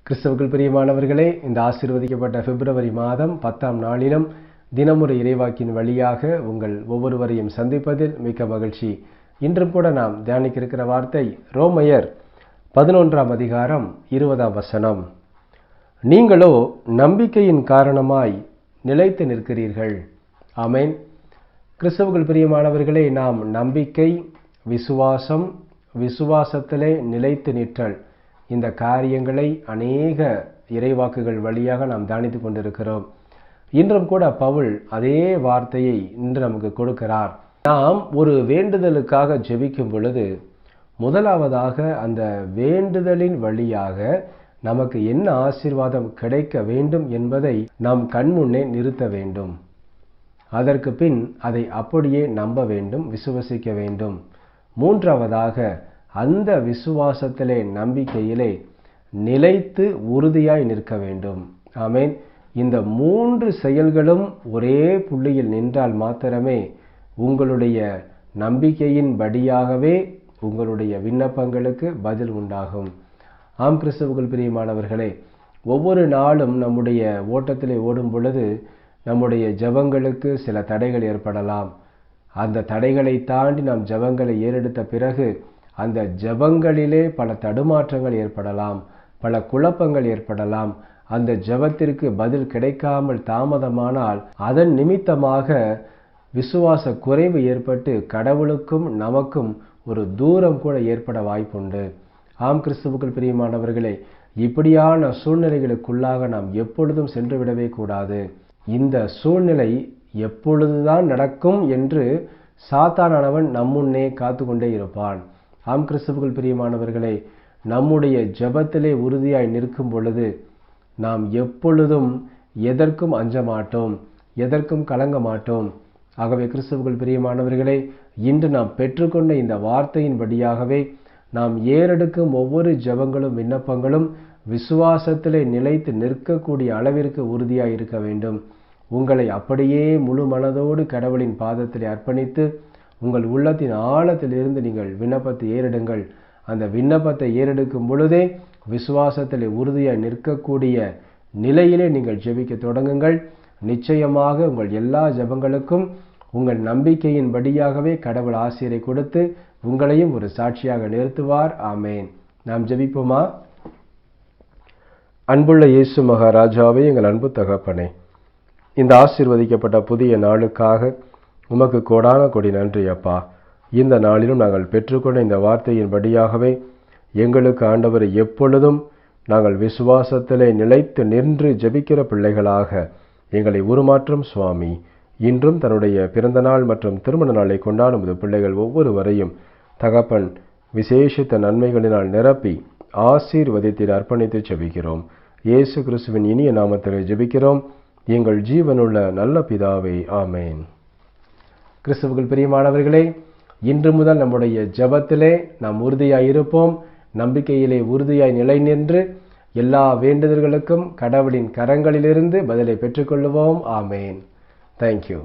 கிறிஸ்துவுக்குள் பிரியமானவர்களே, இந்த ஆசீர்வதிக்கப்பட்ட பிப்ரவரி மாதம் 10ஆம் நாளிலும் தினமுறை இறைவாக்கின் வழியாக உங்கள் ஒவ்வொருவரையும் சந்திப்பதில் மிக்க மகிழ்ச்சி. இன்றும் கூட நாம் தியானிக்க இருக்கிற வார்த்தை ரோமையர் 11ஆம் அதிகாரம் 20ஆம் வசனம். நீங்களோ நம்பிக்கையின் காரணமாய் நிலைத்து நிற்கிறீர்கள். ஆமென். கிறிஸ்துவுக்குள் பிரியமானவர்களே, நாம் நம்பிக்கை, விசுவாசம், விசுவாசத்திலே நிலைத்து நிற்றல், இந்த காரியங்களை அநேக இறைவாக்குகள் வழியாக நாம் தியானித்துக் கொண்டிருக்கிறோம். இன்றும் கூட பவுல் அதே வார்த்தையை இன்று நமக்கு கொடுக்கிறார். நாம் ஒரு வேண்டுதலுக்காக ஜெபிக்கும் பொழுது முதலாவதாக அந்த வேண்டுதலின் வழியாக நமக்கு என்ன ஆசீர்வாதம் கிடைக்க வேண்டும் என்பதை நாம் கண்முன்னே நிறுத்த வேண்டும். அதற்கு பின் அதை அப்படியே நம்ப வேண்டும், விசுவசிக்க வேண்டும். மூன்றாவதாக அந்த விசுவாசத்திலே, நம்பிக்கையிலே நிலைத்து உறுதியாய் நிற்க வேண்டும். ஆமென். இந்த 3 செயல்களும் ஒரே புள்ளியில் நின்றால் மாத்திரமே உங்களுடைய நம்பிக்கையின் படியாகவே உங்களுடைய விண்ணப்பங்களுக்கு பதில் உண்டாகும். ஆம் கிறிஸ்துவுக்குள் பிரியமானவர்களே, ஒவ்வொரு நாளும் நம்முடைய ஓட்டத்திலே ஓடும் பொழுது நம்முடைய ஜெபங்களுக்கு சில தடைகள் ஏற்படலாம். அந்த தடைகளை தாண்டி நாம் ஜெபங்களை ஏறெடுத்த பிறகு அந்த ஜெபங்களிலே பல தடுமாற்றங்கள் ஏற்படலாம், பல குழப்பங்கள் ஏற்படலாம். அந்த ஜெபத்திற்கு பதில் கிடைக்காமல் தாமதமானால் அதன் நிமித்தமாக விசுவாச குறைவு ஏற்பட்டு கடவுளுக்கும் நமக்கும் ஒரு தூரம் கூட ஏற்பட வாய்ப்புண்டு. ஆம் கிறிஸ்துவுக்குள் பிரியமானவர்களே, இப்படியான சூழ்நிலைகளுக்குள்ளாக நாம் எப்பொழுதும் சென்று விடவே கூடாது. இந்த சூழ்நிலை எப்பொழுதுதான் நடக்கும் என்று சாத்தானானவன் நம்முன்னே காத்து கொண்டே இருப்பான். ஆம் கிறிஸ்துவுக்குள் பிரியமானவர்களே, நம்முடைய ஜெபத்திலே உறுதியாய் நிற்கும் பொழுது நாம் எப்பொழுதும் எதற்கும் அஞ்ச மாட்டோம், எதற்கும் கலங்க மாட்டோம். ஆகவே கிறிஸ்துவுக்குள் பிரியமானவர்களே, இன்று நாம் பெற்றுக்கொண்ட இந்த வார்த்தையின்படியாகவே நாம் ஏறெடுக்கும் ஒவ்வொரு ஜெபங்களும் விண்ணப்பங்களும் விசுவாசத்திலே நிலைத்து நிற்கக்கூடிய அளவிற்கு உறுதியாய் இருக்க வேண்டும். உங்களை அப்படியே முழு மனதோடு கடவுளின் பாதத்திலே அர்ப்பணித்து உங்கள் உள்ளத்தின் ஆழத்திலிருந்து நீங்கள் விண்ணப்பத்தை ஏறெடுங்கள். அந்த விண்ணப்பத்தை ஏறெடுக்கும் பொழுதே விசுவாசத்திலே உறுதியாய் நிற்கக்கூடிய நிலையிலே நீங்கள் ஜெபிக்க தொடங்குங்கள். நிச்சயமாக உங்கள் எல்லா ஜெபங்களுக்கும் உங்கள் நம்பிக்கையின் படியாகவே கடவுள் ஆசீரை கொடுத்து உங்களையும் ஒரு சாட்சியாக நிறுத்துவார். ஆமேன். நாம் ஜெபிப்போமா? அன்புள்ள இயேசு மகாராஜாவே, எங்கள் அன்பு தகப்பனே, இந்த ஆசீர்வதிக்கப்பட்ட புதிய நாளுக்காக உமக்கு கோடான கோடி நன்றி அப்பா. இந்த நாளிலும் நாங்கள் பெற்றுக்கொண்ட இந்த வார்த்தையின் படியாகவே எங்களுக்கு ஆண்டவரை எப்பொழுதும் நாங்கள் விசுவாசத்திலே நிலைத்து நின்று ஜெபிக்கிற பிள்ளைகளாக எங்களை உருமாற்றும் சுவாமி. இன்றும் தன்னுடைய பிறந்த நாள் மற்றும் திருமண நாளை கொண்டாடும் பிள்ளைகள் ஒவ்வொருவரையும் தகப்பன் விசேஷித்த நன்மைகளினால் நிரப்பி ஆசீர்வதித்து அர்ப்பணித்து ஜெபிக்கிறோம். இயேசு கிறிஸ்துவின் இனிய நாமத்திலே ஜெபிக்கிறோம் எங்கள் ஜீவனுள்ள நல்ல பிதாவே. ஆமேன். கிறிஸ்துவுக்குள் பிரியமானவர்களே, இன்று முதல் நம்முடைய ஜெபத்திலே நாம் உறுதியாய் இருப்போம். நம்பிக்கையிலே உறுதியாய் நிலை நின்று எல்லா வேண்டுதல்களுக்கும் கடவுளின் கரங்களிலிருந்து பதிலை பெற்றுக்கொள்வோம். ஆமேன். தேங்க்யூ.